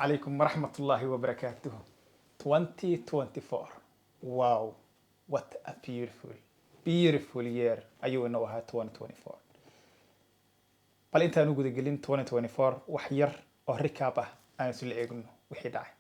عليكم ورحمة الله وبركاته. 2024. Wow, what a beautiful year ayuu inoo ahaa 2024. bal intaan u guda gelin 2024 wax yar oo recap ah aan isla eegno wixii dhacay.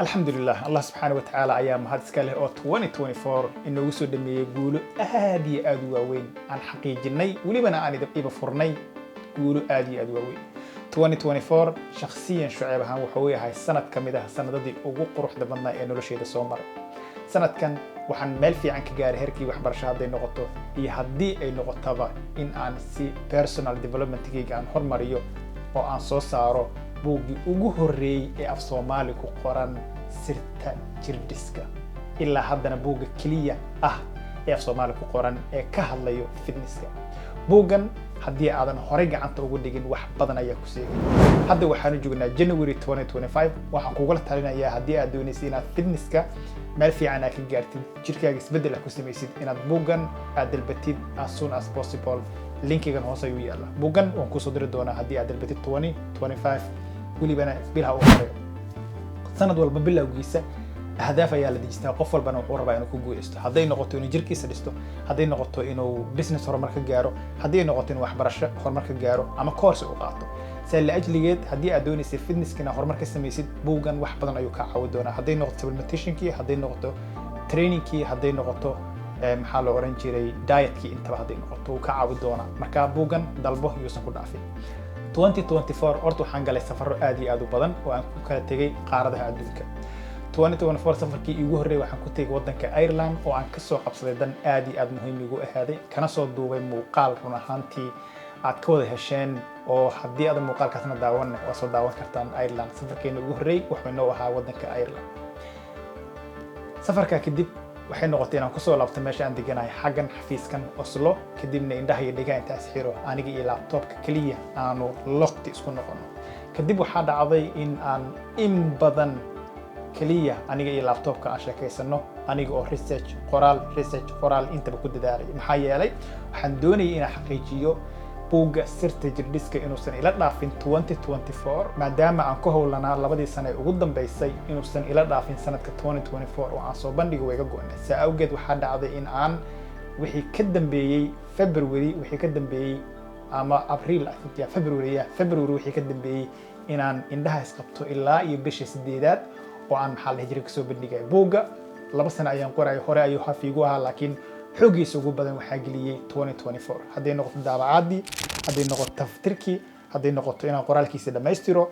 الحمد لله الله سبحانه وتعالى أيام هذا سكاله أو 2024 إنه وصل لما يقولوا أهدي أدواوين عن حقيقي ولي بنا أنا دقيقة فرني يقولوا أهدي أدواوين 2024 شخصيا شعبها وحوي هاي السنة كمدها السنة دي أوقو قروح دبنا إنه لشيء ده سومر سنة كان وحن مال في عنك جاري هركي وحبر شهادة نقطة يهدي أي نقطة إن أنا سي personal development كي عن حرمريو أو عن صوصارو buuggii ugu horeeyay ee af Soomaali ku qoran sirta jirdiska ilaa haddana buugga kaliya ah ee af Soomaali ku qoran ee ka hadlayo fitnesska. buuggan haddii aadan horey gacanta ugu dhigin wax badan ayaa ku seegay. hadda waxaan joognaa January 2025 waxaan kugula talinayaa haddii aad doonaysid inaad fitnesska meel fiican aad ka gaartid jirkaaga isbeddel ku samaysid inaad buuggan aad dalbatid as soon as possible. linkigan hoos ayuu yaalaa. buuggan waan ku soo diri doonaa haddii aad dalbatid 2025 ولي بنا بيلها أخرى سند والببلا وجيسة أهداف يا الذي جست قفل بنا وقربا إنه كوجو است هذين نقطة إنه جركي سدستو هذين نقطة إنه بزنس هرمر كجارو هذين نقطة إنه وحبرش هرمر كجارو أما كورس وقاطو سأل أجل جد هذه أدوني سير فيتنس كنا هرمر كسميسيد بوجن وحبنا أيوك عودونا هذين نقطة سبلمنتيشن كي هذين نقطة ترينينج كي هذين نقطة محل أورنجيري دايت كي أنت هذين نقطة وكعودونا مركب بوجن ضلبه يوسف كل عفي 2024 orto waxaan galay safaro aad iyo aad u badan oo aan ku kala tagay qaaradaha adduunka. 2024 safarkii iigu horreeyay waxaan ku tagay waddanka Ireland oo aan ka soo qabsaday dan aad iyo aad muhiim igu ahaaday kana soo duubay muuqaal run ahaantii aad ka wada hesheen oo haddii aad muuqaalkaasna daawan waa soo daawan kartaan Ireland. safarkeena ugu horreeyay wuxuu inoo ahaa waddanka Ireland. safarka kadib waxay noqotay inaan ku soo laabto meesha aan deganahay xaggan xafiiskan Oslo kadibna indhaha iyo dhigaha intaas xiro aniga iyo laptopka kaliya aanu loqti isku noqono. kadib waxaa dhacday in aan in badan kaliya aniga iyo laptopka aan sheekaysano aniga oo research qoraal intaba ku dadaalay. maxaa yeelay waxaan doonayay inaan xaqiijiyo buugga sirta jirdiska inuusan ila dhaafin 2024 maadaama aan ku howlanaa labadii sano ee ugu dambeysay inuusan ila dhaafin sanadka 2024 oo aan soo bandhigo wayga go'nay. saa awgeed waxaa dhacday in aan wixii ka dambeeyay February wixii ka dambeeyay ama April February wixii ka dambeeyay inaan indhaha isqabto ilaa iyo bisha 8aad oo aan maxal hijri ka soo bandhigay. buugga 2 sano ayaan qoray hore ayuu xafiigu ahaa laakiin xooggiisa ugu badan waxaa geliyay 2024 hadday noqoto daabacaadii hadday noqoto taftirkii hadday noqoto inaan qoraalkiisa dhammaystiro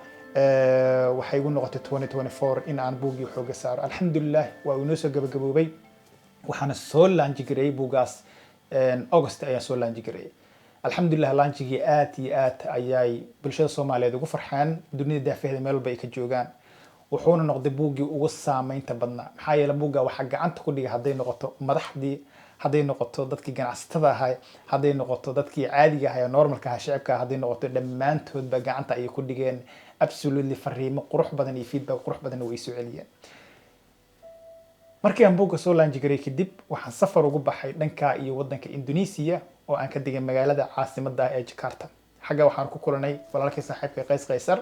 waxay igu noqotay 2024 in aan buuggii xooga saaro. alxamdulillah waa inoo soo gabagaboobay waxaana soo laanji gareeyay buuggaas August ayaan soo laanji gareeyay. alxamdulillah laanjigii aad iyo aad ayay bulshada Soomaaliyeed ugu farxaan dunida daafaheeda meel walba ay ka joogaan. wuxuuna noqday buuggii ugu saameynta badnaa maxaa yeelay buugga waxaa gacanta ku dhigay hadday noqoto madaxdii hadday noqoto dadkii ganacsatada ahaa hadday noqoto dadkii caadiga ahaa normalka ahaa shacabka hadday noqoto dhammaantoodba gacanta ayay ku dhigeen absolutely fariimo qurux badan iyo feedback qurux badan way soo celiyeen. markii aan buugga soo laanji garay kadib waxaan safar ugu baxay dhanka iyo waddanka Indonesia oo aan ka degay magaalada caasimadda ee Jakarta. xagga waxaan ku kulanay walaalkay saaxiibkay Qays Qaysar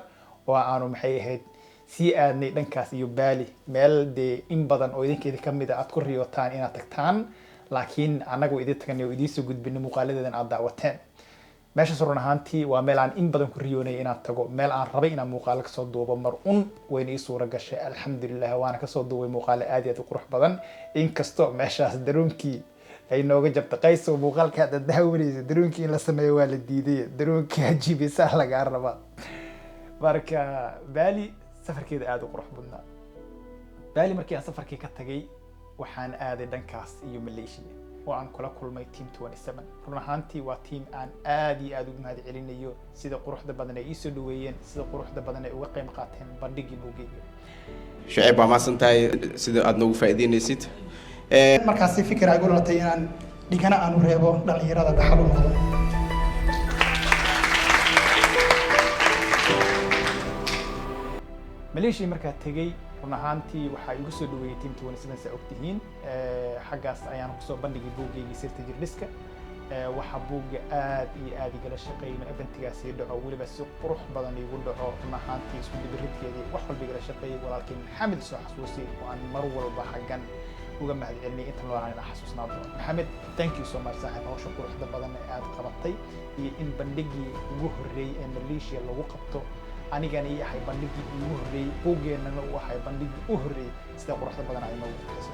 oo aanu maxay ahayd si aadnay dhankaas iyo Bali meel de in badan oo idinkeeda kamid ah aad ku riyootaan inaad tagtaan laakiin anagu idin tagnay oo idin soo gudbinay muuqaaladeedan aad daawateen. meeshaas run ahaantii waa meel aan in badan ku riyoonay inaan tago meel aan rabay inaan muuqaal ka soo duubo mar wayna ii suura gashay alxamdulillah waana ka soo duubay muuqaal aad iyo aad u qurux badan inkastoo meeshaas daroonkii ay nooga jabtay Qays oo muuqaalka aad daawanaysa daroonkii in la sameeyo waa la diiday daroonkii ajibisa laga rabaa marka Bali safarkeeda aad u qurux badnaa. Bali markii aan safarkii ka tagay waxaan aaday dhankaas iyo Malaysia oo aan kula kulmay team 27 run ahaantii waa team aan aad iyo aad ugu mahad celinayo sida quruxda badan ay ii soo dhaweeyeen sida quruxda badan ay uga qayb qaateen bandhigii buugayga. Shucayb waa maasantahay sida aad noogu faa'iideynaysid markaas si fikir ay u latay inaan dhigana aan u reebo dhalinyarada dhaxal u noqdo. Malaysia markaa tagay run ahaantii waxaa igu soo dhaweeyay team 27 saa ogtihiin xaggaas ayaan kusoo bandhigay buugaygii sirta jirdhiska waxa buugga aad iyo aad igala shaqeeyay eventigaasi dhaco weliba si qurux badan igu dhaco run ahaantii isku dibirridkeedii wax walba igala shaqeeyay walaalkii Maxamed soo xasuusay oo aan mar walba xaggan uga mahad celinay inta loo aanay xasuusnaa doono. Maxamed, thank you so much saaxiib hawsha quruxda badan ee aad qabatay iyo in bandhigii ugu horreeyay ee Malaysia lagu qabto anigana ii ahay bandhigii ugu horreeyay buuggeenana uu ahay bandhigii u horreeyay sida quruxda badan ay noogu qaxayso.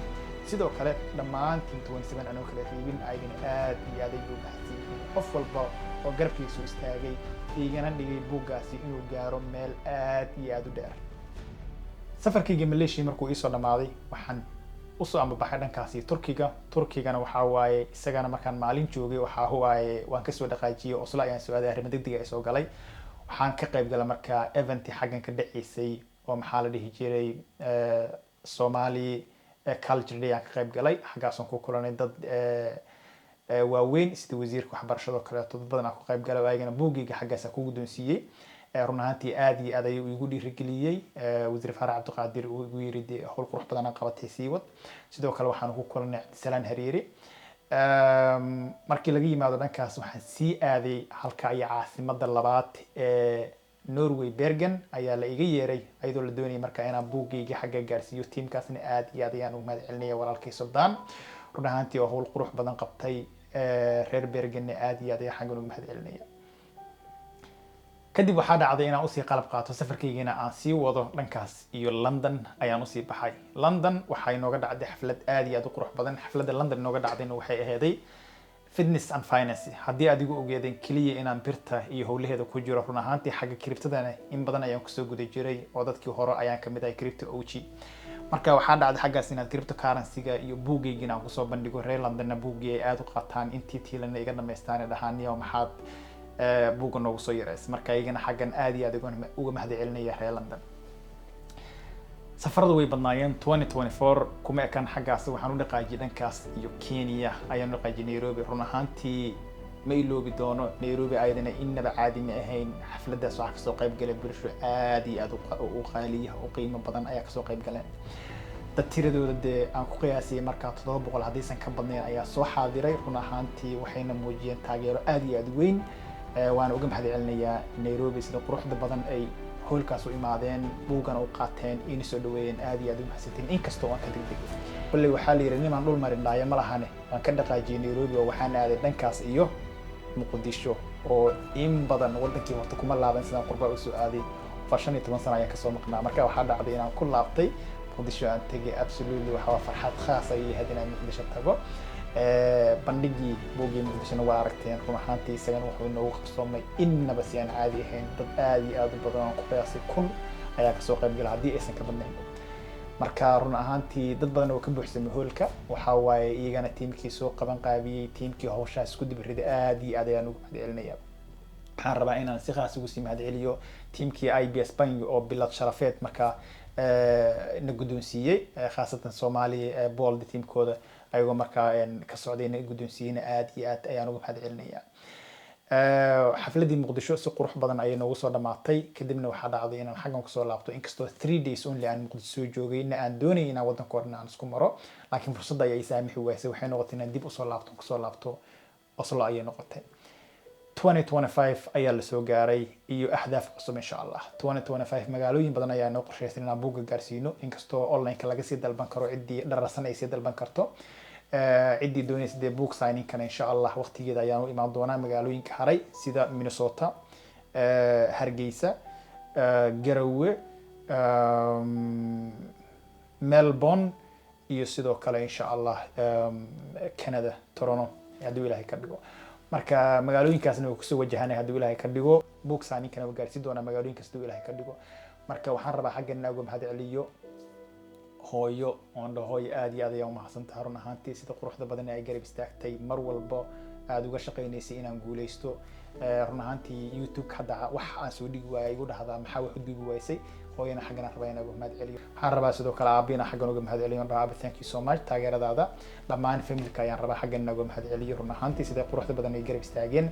sidoo kale dhammaan team 27 anoo kala reebin ayagana aad iyo aad ay ugu mahadsanyihiin qof walba oo garabkiisu istaagay igana dhigay buuggaasi inuu gaaro meel aad iyo aad u dheer. safarkayga Malaysia markuu ii soo dhamaaday waxaan usoo ambabaxay dhankaasi Turkigana waxaa waaye isagana markaan maalin joogay waxaa waaye waan kasoo dhaqaajiyay Oslo ayaan soo aaday arrimo degdeg ah soo galay waxaan ka qayb galay markaa event xaggan ka dhaceysay oo maxaa la dhihi jiray Somali culture day aan ka qayb galay xaggaas aan ku kulanay dad waaweyn sida wasiirka waxbarashada kale dad badan aan ku qayb galay ayagana buugayga xaggaas ku guddoonsiiyay run ahaantii aad iyo aad ayuu igu dhiirigeliyay wasiir Faarax Cabdiqaadir uu igu yiri hawl qurux badan aan qabatay sii wad sidoo kale waxaan ku kulanay Cabdisalaan Hariiri markii laga yimaado dhankaas waxaan sii aaday halka ay caasimadda labaad ee Norway Bergen ayaa la iga yeeray ayadoo la doonayay markaa inaan buugayga xagga gaarsiiyo teamkaasna aad iyo aad ayaan ugu mahad celinaya walaalkay Suldaan run ahaantii oo hawl qurux badan qabtay reer Bergen aad iyo aad ayaan xaggan ugu mahad celinaya. kadib waxaa dhacday inaan usii qalab qaato safarkaygana aan sii wado dhankaas iyo London ayaan usii baxay. London waxaa inooga dhacday xaflad aad iyo aad u qurux badan xafladda London inooga dhacdayna waxay aheeday fitness and finance haddii aad igu ogeedeen kaliya inaan birta iyo howlaheeda ku jiro run ahaantii xagga kriptadana in badan ayaan kusoo guda jiray oo dadkii hore ayaan kamid ahay crypto OG marka waxaa dhacday xaggaas inaad cryptocurrency-ga iyo buugaygina aan kusoo bandhigo reer Londonna buugii ay aad u qaataan intii tiilana iga dhamaystaan dhahaaniyo maxaad buugga noogu soo yareys marka ayagana xaggan aad iyo aad uga mahad celinaya reer London. safaradu way badnaayeen 2024 kuma ekaan xaggaas waxaan u dhaqaajiyay dhankaas iyo Kenya ayaan u dhaqaajiyay Nairobi run ahaantii ma iloobi doono Nairobi ayadana inaba caadi ma ahayn xafladaas waxaa kasoo qayb galay bulsho aad iyo aad u qaaliya oo qiimo badan ayaa kasoo qayb galeen dad tiradooda dee aan ku qiyaasiyay markaa 700 haddaysan ka badnayn ayaa soo xaadiray run ahaantii waxayna muujiyeen taageero aad iyo aad weyn waan uga mahad celinayaa Nairobi sida quruxda badan ay howlkaas u imaadeen buugana u qaateen in soo dhaweeyeen aad iyo aad u mahadsantiin inkastoo aan ka degdegay kulli waxaa la yiri nimaan dhul marin dhaayo ma lahane waan ka dhaqaajiyay Nairobi oo waxaan aaday dhankaas iyo Muqdisho oo in badan wadankii horta kuma laaban sidaan qurba u soo aaday 15 sano ayaan ka soo maqnaa marka waxaa dhacday inaan ku laabtay Muqdisho aan tagay absolutely waxa farxad khaas ah yahay inaan Muqdisho tago bandhigii buugii Muqdishona waa aragteen run ahaantii isagana wuxuu noogu qabsoomay innaba si aan caadi ahayn dad aad iyo aad u badan oo ku qiyaasay 1000 ayaa ka soo qayb galay haddii aysan ka badnayn marka run ahaantii dad badan oo ka buuxsamay hoolka waxa waaye iyagana teamkii soo qaban qaabiyay teamkii hawshaas isku dib riday aad iyo aad ayaan ugu mahad celinayaa. waxaan rabaa inaan si khaas ugu sii mahad celiyo teamkii IBS Bank oo bilad sharafeed marka na guddoonsiiyay khaasatan Soomaaliya bold teamkooda ayagoo markaa ka socdayna guddoonsiiyayna aad iyo aad ayaan ugu mahad celinayaa. xafladii Muqdisho si qurux badan ayay noogu soo dhamaatay kadibna waxaa dhacday inaan xaggan ku soo laabto inkastoo 3 days only aan Muqdisho soo joogayna aan doonayay inaan waddankoodna aan isku maro laakiin fursadda ayay saamixi waysay waxay noqotay inaan dib u soo laabto Oslo ayay noqotay. 2025 ayaa la soo gaaray iyo ahdaaf cusub insha Allah 2025 magaalooyin badan ayaa noo qorshaysan inaan buugga gaarsiino inkastoo online-ka laga sii dalban karo ciddii dhararsan ay sii dalban karto ciddii doonaysa dee book signing kana insha Allah waqtigeeda ayaan u imaan doonaa magaalooyinka haray sida Minnesota Hargeysa Garowe Melbourne iyo sidoo kale insha Allah Canada Toronto haddii Ilaahay ka dhigo marka magaalooyinkaasna way kusoo wajahanay haddii Ilaahay ka dhigo buugsaa ninkana gaarsiin doonaa magaalooyin kasta ilaahay ka dhigo marka waxaan rabaa xaggan uga mahad celiyo hooyo oon dhaho hooyo aad iyo aad ayaan umahadsantahay run ahaantii sida quruxda badan ay garab istaagtay mar walba aad uga shaqaynaysay inaan guuleysto run ahaantii youtube hadda wax aan soo dhigi waayay igu dhahdaa maxaa wax u duubi waysay hooyana xaggan rabaa inaan uga mahad celiyo waxaan rabaa sidoo kale aabina xaggan uga mahad celiyo aabe thank you so much taageeradaada dhammaan familka ayaan rabaa xaggan uga mahad celiyo run ahaantii sida quruxda badan ay garab istaageen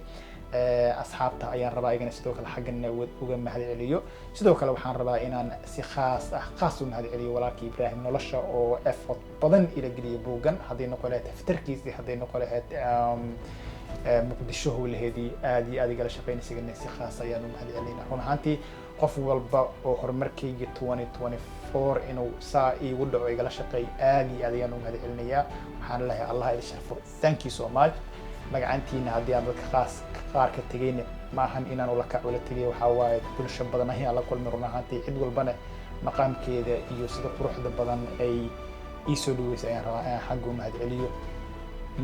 asxaabta ayaan rabaa igana sidoo kale xaggan uga mahad celiyo sidoo kale waxaan rabaa inaan si khaas u mahad celiyo walaalkii Ibrahim nolosha oo effort badan ila geliyo buugan haddii noqon lahayd taftarkiisii haddii noqon lahayd muqdisho howlaheedii aad iyo aad igala shaqaynaysay si khaas ayaan u mahad celinaa run ahaantii qof walba oo horumarkayga 2024 inuu saa iigu dhaco igala shaqeey aad iyo aad ayaan u mahad celinayaa waxaan leeyahay allah idin sharfo thank you so much magacantiina haddii aan dadka qaar ka tegayna ma ahan inaan ula kac ula tegay waxaa waaye bulsho badan ayaan la kulmay run ahaantii cid walbana maqaamkeeda iyo sida quruxda badan ay ii soo dhaweysay ayaan rabaa inaan xagga u mahad celiyo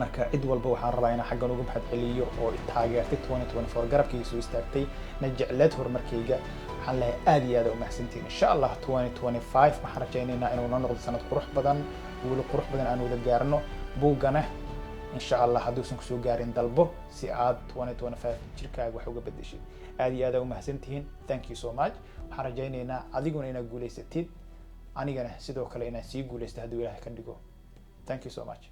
marka cid walba waxaan rabaa inaan xaggan uga mahad celiyo oo taageertay 2024 garabkayga soo istaagtay na jecleed horumarkayga waxaan leeyahay aad iyo aad u mahadsantiin insha allah 2025 waxaan rajaynaynaa inuu noo noqdo sanad qurux badan guulo qurux badan aan wada gaarno buugana insha allah hadduusan kusoo gaarin dalbo si aad 2025 jirkaaga wax uga bedeshid aad iyo aad u mahadsantihiin thank you so much waxaan rajaynaynaa adiguna inaad guulaysatid anigana sidoo kale inaan sii guulaysto hadduu ilaahay ka dhigo thank you so much